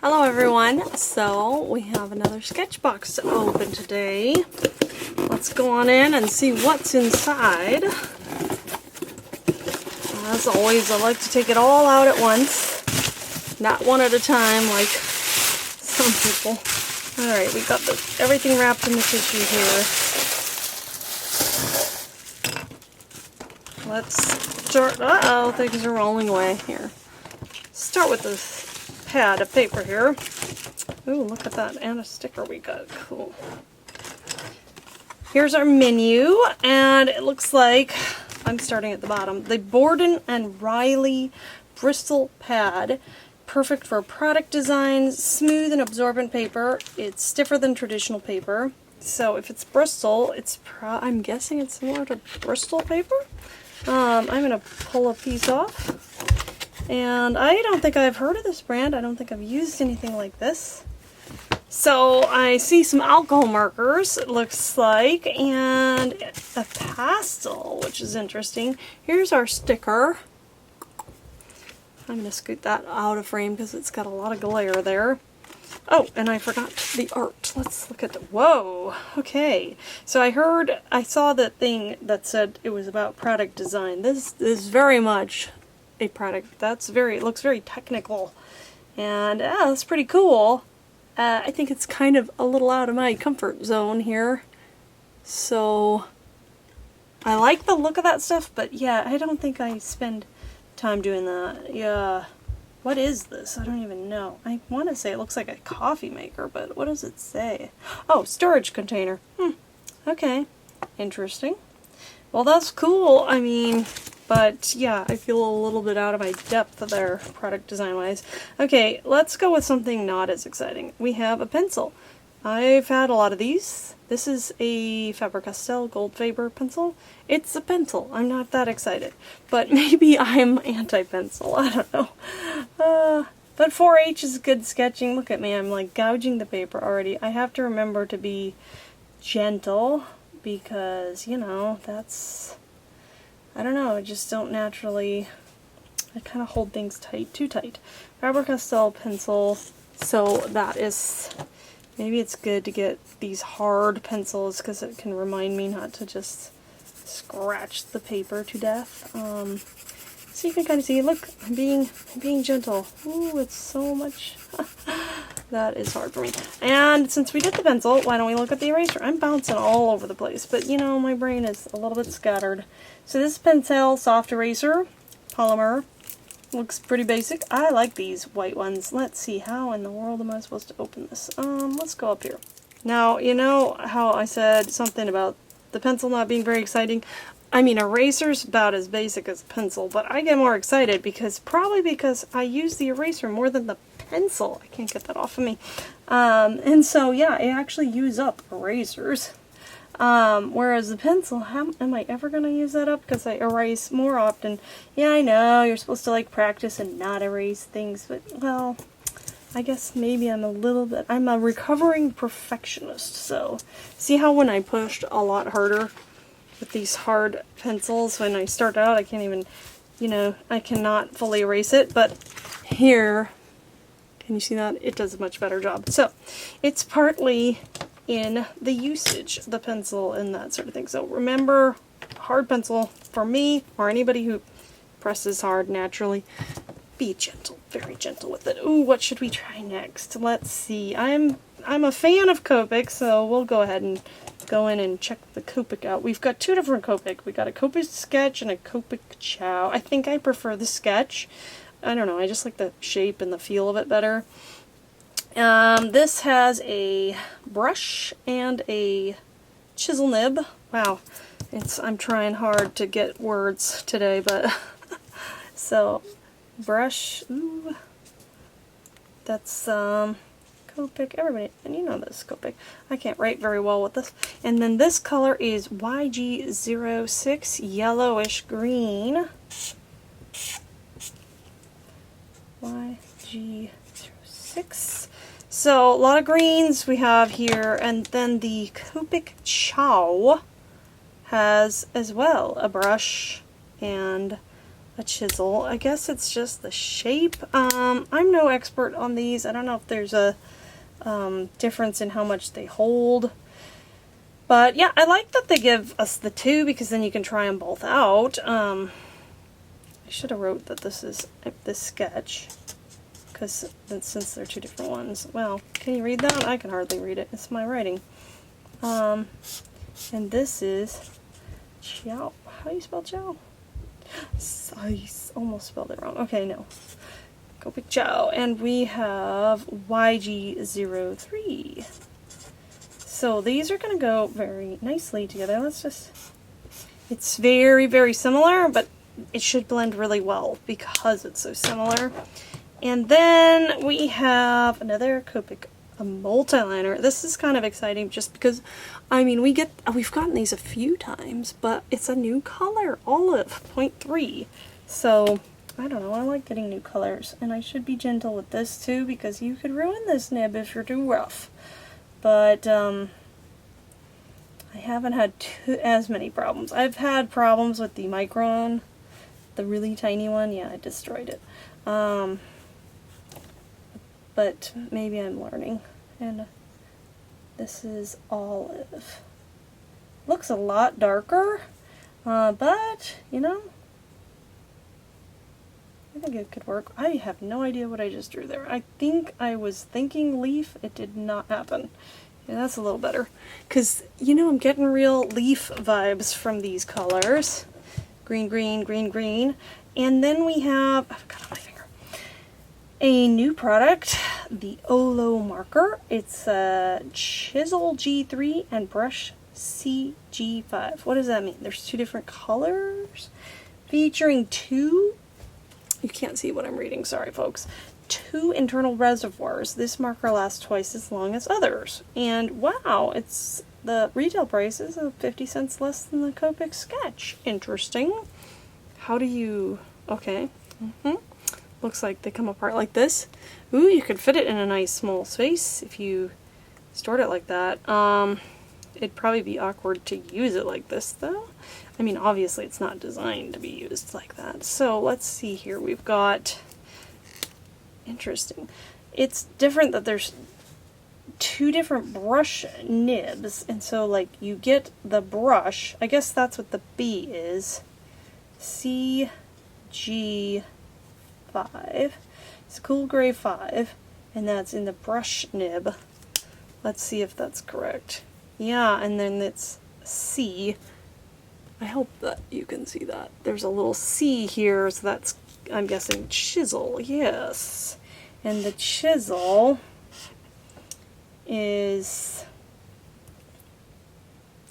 Hello everyone, so we have another Sketchbox to open today. Let's go on in and see what's inside. As always, I like to take it all out at once, not one at a time like some people. Alright, we got everything wrapped in the tissue here. Let's start, uh-oh, things are rolling away here. Start with this pad of paper here. Ooh, look at that, and a sticker we got. Cool. Here's our menu, and it looks like, I'm starting at the bottom, the Borden and Riley Bristol pad. Perfect for product designs, smooth and absorbent paper. It's stiffer than traditional paper. So if it's Bristol, it's I'm guessing it's similar to Bristol paper. I'm going to pull a piece off. And I don't think I've heard of this brand. I don't think I've used anything like this. So I see some alcohol markers, it looks like, and a pastel, which is interesting. Here's our sticker. I'm going to scoot that out of frame because it's got a lot of glare there. Oh, and I forgot the art. Let's look at the, whoa, okay. So I saw that thing that said it was about product design. This is very much a product. It looks very technical. And that's pretty cool. I think it's kind of a little out of my comfort zone here. So I like the look of that stuff, but yeah, I don't think I spend time doing that. Yeah. What is this? I don't even know. I want to say it looks like a coffee maker, but what does it say? Oh, storage container. Okay. Interesting. Well, that's cool. I mean, but yeah, I feel a little bit out of my depth there, product design-wise. Okay, let's go with something not as exciting. We have a pencil. I've had a lot of these. This is a Faber-Castell Gold Faber pencil. It's a pencil. I'm not that excited. But maybe I'm anti-pencil. I don't know. But 4H is good sketching. Look at me. I'm like gouging the paper already. I have to remember to be gentle because, you know, that's... I don't know. I just don't naturally... I kind of hold things tight. Too tight. Faber-Castell pencil. So that is... Maybe it's good to get these hard pencils because it can remind me not to just scratch the paper to death. So you can kind of see, look, I'm being gentle. Ooh, it's so much. That is hard for me. And since we did the pencil, why don't we look at the eraser? I'm bouncing all over the place, but you know, my brain is a little bit scattered. So this Pentel soft eraser, polymer. Looks pretty basic. I like these white ones. Let's see, how in the world am I supposed to open this? Let's go up here. Now, you know how I said something about the pencil not being very exciting? I mean, eraser's about as basic as a pencil, but I get more excited probably because I use the eraser more than the pencil. I can't get that off of me. And so, yeah, I actually use up erasers. Whereas the pencil, am I ever going to use that up? Because I erase more often. Yeah, I know, you're supposed to like practice and not erase things, but, well, I guess maybe I'm a recovering perfectionist, so. See how when I pushed a lot harder with these hard pencils, when I start out, I can't even, you know, I cannot fully erase it, but here, can you see that? It does a much better job. So, it's partly in the usage, the pencil and that sort of thing. So remember, hard pencil for me or anybody who presses hard naturally, be gentle, very gentle with it. Ooh, what should we try next? Let's see. I'm a fan of Copic, so we'll go ahead and go in and check the Copic out. We've got two different Copic. We got a Copic Sketch and a Copic Chow. I think I prefer the Sketch. I don't know, I just like the shape and the feel of it better. This has a brush and a chisel nib. Wow, I'm trying hard to get words today, but so brush. Ooh, that's Copic. Everybody, and you know this Copic. I can't write very well with this. And then this color is YG06 yellowish green. YG06. So, a lot of greens we have here, and then the Copic Chow has, as well, a brush and a chisel. I guess it's just the shape. I'm no expert on these. I don't know if there's a difference in how much they hold. But yeah, I like that they give us the two because then you can try them both out. I should have wrote that this is this sketch, because since they're two different ones. Well, can you read that? I can hardly read it. It's my writing. And this is Chow. How do you spell Chow? I almost spelled it wrong. Okay, no. Copic Chow. And we have YG03. So these are going to go very nicely together. Let's just... It's very, very similar, but it should blend really well because it's so similar. And then we have another Copic, a multi-liner. This is kind of exciting just because, I mean, we've gotten these a few times, but it's a new color, olive, 0.3. So, I don't know, I like getting new colors. And I should be gentle with this too, because you could ruin this nib if you're too rough. But, I haven't had as many problems. I've had problems with the Micron, the really tiny one. Yeah, I destroyed it. But maybe I'm learning. And this is olive. Looks a lot darker, but, you know, I think it could work. I have no idea what I just drew there. I think I was thinking leaf. It did not happen. Yeah, that's a little better. Because, you know, I'm getting real leaf vibes from these colors. Green, green, green, green. And then we have, I've got it on my finger, a new product, the Olo marker. It's a Chisel G3 and Brush CG5. What does that mean? There's two different colors featuring two, you can't see what I'm reading, sorry folks, two internal reservoirs. This marker lasts twice as long as others. And wow, it's the retail price is 50 cents less than the Copic Sketch. Interesting. How do you, okay. Looks like they come apart like this. Ooh, you could fit it in a nice small space if you stored it like that. It'd probably be awkward to use it like this though. I mean, obviously it's not designed to be used like that. So let's see here. We've got, interesting. It's different that there's two different brush nibs. And so like you get the brush, I guess that's what the B is. CG5. It's Cool Gray 5, and that's in the brush nib. Let's see if that's correct. Yeah, and then it's C. I hope that you can see that. There's a little C here, so that's, I'm guessing, chisel. Yes. And the chisel is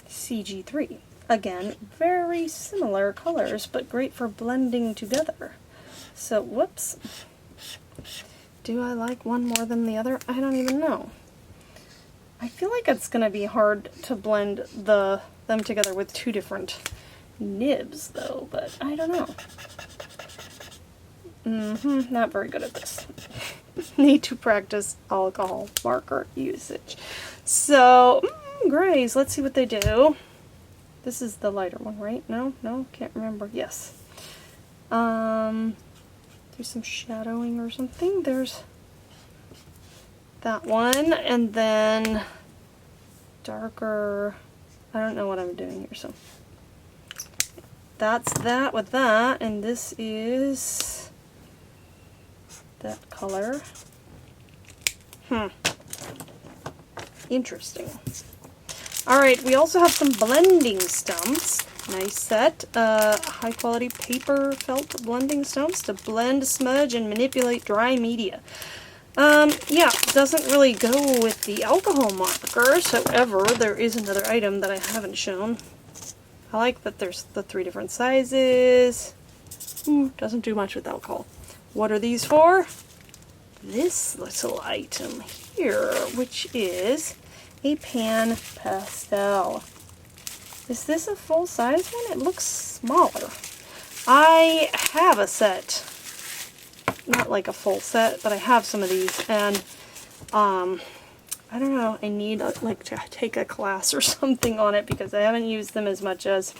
CG3. Again, very similar colors, but great for blending together. So, whoops. Do I like one more than the other? I don't even know. I feel like it's going to be hard to blend them together with two different nibs, though, but I don't know. Not very good at this. Need to practice alcohol marker usage. So, grays, let's see what they do. This is the lighter one, right? No, can't remember. Yes. There's some shadowing or something. There's that one, and then darker. I don't know what I'm doing here, so that's that with that, and this is that color. Interesting. Alright, we also have some blending stumps. Nice set. High quality paper felt blending stumps to blend, smudge, and manipulate dry media. Yeah, doesn't really go with the alcohol markers. However, there is another item that I haven't shown. I like that there's the 3 different sizes. Doesn't do much with alcohol. What are these for? This little item here, which is a pan pastel. Is this a full-size one? It looks smaller. I have a set. Not like a full set, but I have some of these, and I don't know, I need like to take a class or something on it because I haven't used them as much as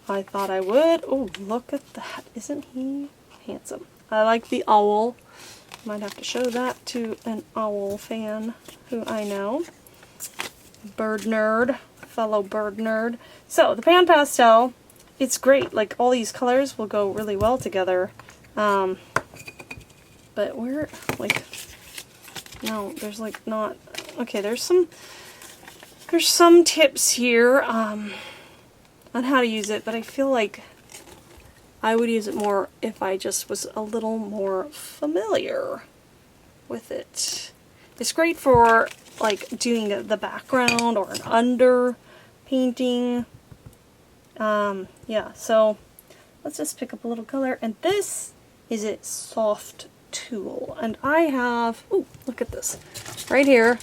I thought I would. Oh, look at that. Isn't he handsome? I like the owl. Might have to show that to an owl fan who I know. Bird nerd. Fellow bird nerd. So, the Pan Pastel, it's great. Like, all these colors will go really well together. But we're, like, no, there's, like, not... Okay, there's some tips here on how to use it, but I feel like I would use it more if I just was a little more familiar with it. It's great for like doing the background or an under painting. Yeah, so let's just pick up a little color, and this is a soft tool, and I have, oh, look at this right here.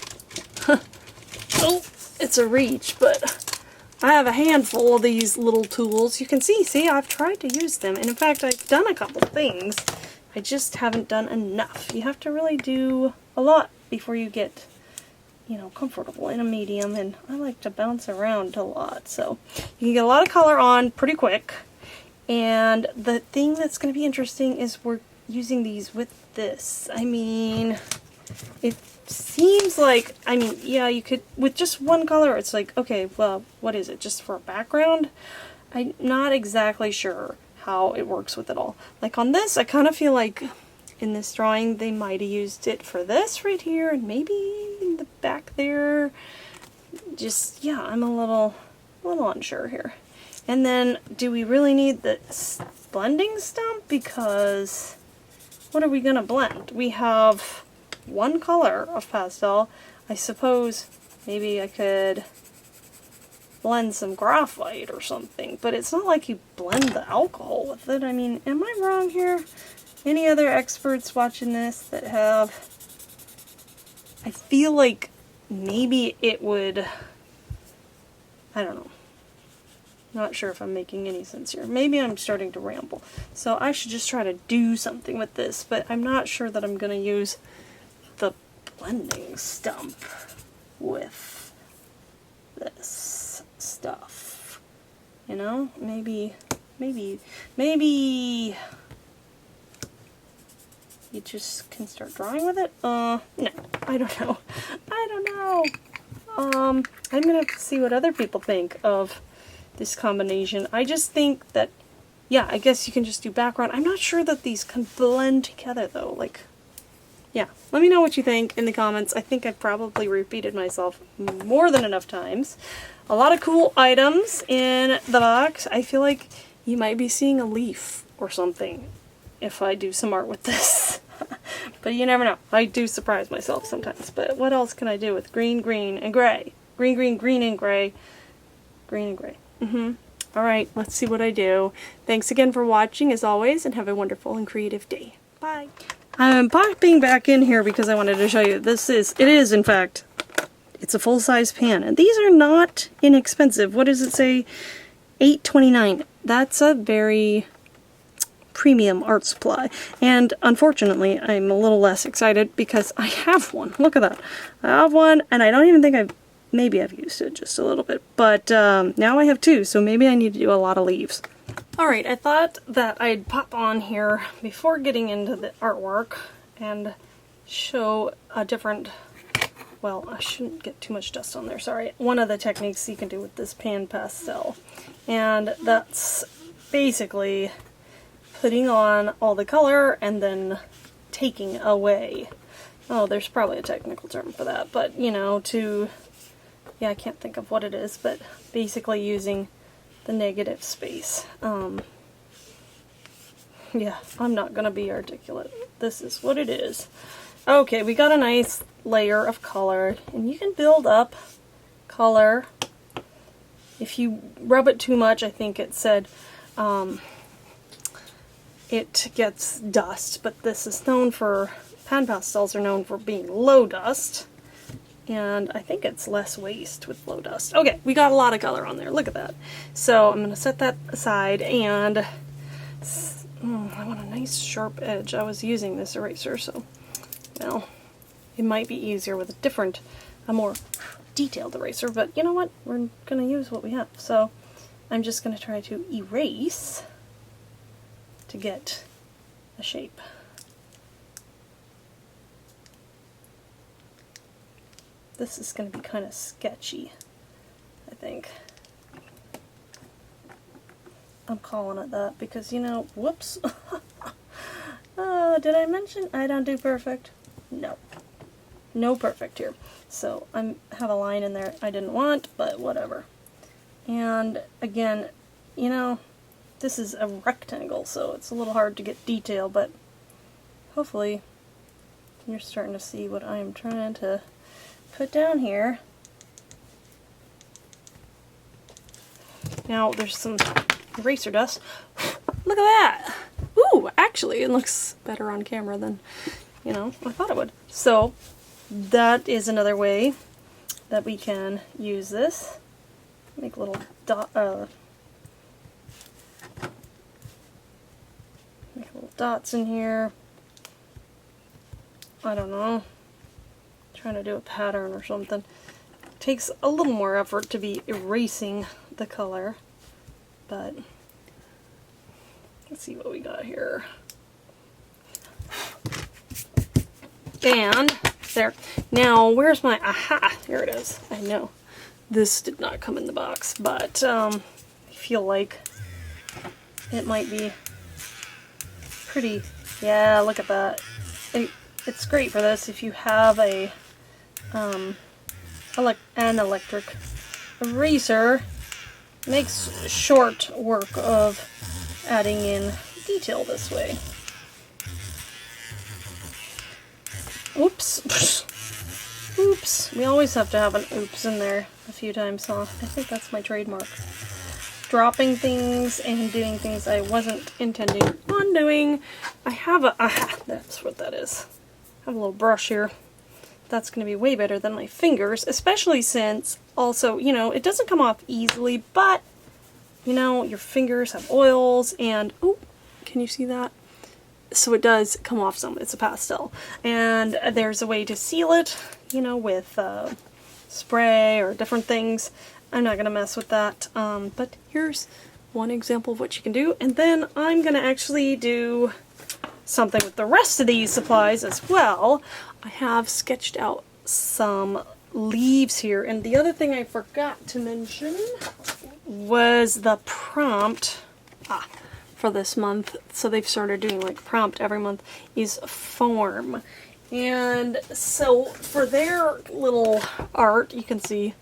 Oh, it's a reach, but I have a handful of these little tools. You can see, I've tried to use them, and in fact, I've done a couple things. I just haven't done enough. You have to really do a lot before you get, you know, comfortable in a medium, and I like to bounce around a lot, so you can get a lot of color on pretty quick. And the thing that's going to be interesting is we're using these with this. I mean, it seems like, I mean, yeah, you could, with just one color, it's like, okay, well, what is it, just for a background? I'm not exactly sure how it works with it all. Like on this, I kind of feel like in this drawing, they might have used it for this right here, and maybe in the back there. Just, yeah, I'm a little unsure here. And then, do we really need the blending stump? Because what are we going to blend? We have one color of pastel. I suppose maybe I could blend some graphite or something, but it's not like you blend the alcohol with it. I mean, am I wrong here? Any other experts watching this that have... I feel like maybe it would... I don't know. Not sure if I'm making any sense here. Maybe I'm starting to ramble. So I should just try to do something with this, but I'm not sure that I'm going to use the blending stump with this stuff. You know? Maybe you just can start drawing with it? No, I don't know. I'm gonna have to see what other people think of this combination. I just think that, yeah, I guess you can just do background. I'm not sure that these can blend together though. Like, yeah, let me know what you think in the comments. I think I've probably repeated myself more than enough times. A lot of cool items in the box. I feel like you might be seeing a leaf or something if I do some art with this. But you never know. I do surprise myself sometimes. But what else can I do with green, green, and gray? Green, green, green, and gray. Green and gray. Alright, let's see what I do. Thanks again for watching, as always, and have a wonderful and creative day. Bye. I'm popping back in here because I wanted to show you. It is, in fact, it's a full-size pan. And these are not inexpensive. What does it say? $8.29. That's a very premium art supply. And unfortunately, I'm a little less excited because I have one. Look at that. I have one, and I don't even think maybe I've used it just a little bit. But now I have two, so maybe I need to do a lot of leaves. Alright, I thought that I'd pop on here before getting into the artwork and show a different, well, I shouldn't get too much dust on there, sorry. One of the techniques you can do with this Pan Pastel. And that's basically putting on all the color and then taking away. Oh, there's probably a technical term for that, but you know, yeah, I can't think of what it is, but basically using the negative space. Yeah, I'm not gonna be articulate. This is what it is. Okay, we got a nice layer of color, and you can build up color. If you rub it too much, I think it said it gets dust, but this is known for, Pan Pastels are known for being low dust. And I think it's less waste with low dust. Okay, we got a lot of color on there. Look at that. So I'm going to set that aside, and I want a nice sharp edge. I was using this eraser, so, well, it might be easier with a more detailed eraser, but you know what? We're going to use what we have. So I'm just going to try to erase to get a shape. This is going to be kind of sketchy, I think. I'm calling it that because, you know, whoops. Did I mention I don't do perfect? No. No perfect here. So I have a line in there I didn't want, but whatever. And again, you know, this is a rectangle, so it's a little hard to get detail, but hopefully you're starting to see what I'm trying to put down here. Now there's some eraser dust. Look at that! Ooh, actually it looks better on camera than, you know, I thought it would. So that is another way that we can use this. Make little make little dots in here. I don't know. Trying to do a pattern or something. It takes a little more effort to be erasing the color, but let's see what we got here. And there. Now, where's my, aha, here it is. I know this did not come in the box, but I feel like it might be pretty, yeah, look at that. It's great for this if you have a an electric eraser. Makes short work of adding in detail this way. Oops. Oops. We always have to have an oops in there a few times, huh? I think that's my trademark. Dropping things and doing things I wasn't intending on doing. I have a, aha, that's what that is. I have a little brush here. That's going to be way better than my fingers, especially since also, you know, it doesn't come off easily, but, you know, your fingers have oils and, oh, can you see that? So it does come off some. It's a pastel. And there's a way to seal it, you know, with spray or different things. I'm not going to mess with that. But here's one example of what you can do. And then I'm going to actually do something with the rest of these supplies as well. I have sketched out some leaves here. And the other thing I forgot to mention was the prompt. For this month, so they've started doing like prompt every month, is form. And so for their little art, you can see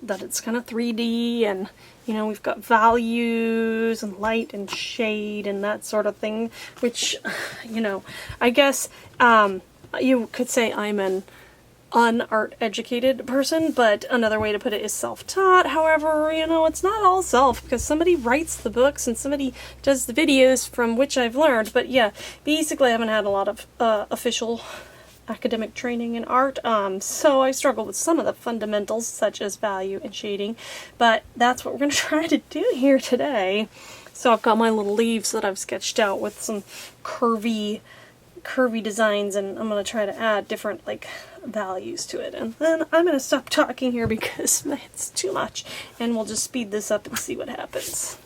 that it's kind of 3D, and you know, we've got values and light and shade and that sort of thing, which, you know, I guess you could say I'm an unart educated person, but another way to put it is self-taught. However, you know, it's not all self, because somebody writes the books and somebody does the videos from which I've learned. But yeah, basically I haven't had a lot of official academic training in art, so I struggle with some of the fundamentals such as value and shading, but that's what we're going to try to do here today. So I've got my little leaves that I've sketched out with some curvy designs, and I'm going to try to add different like values to it. And then I'm going to stop talking here because it's too much, and we'll just speed this up and see what happens.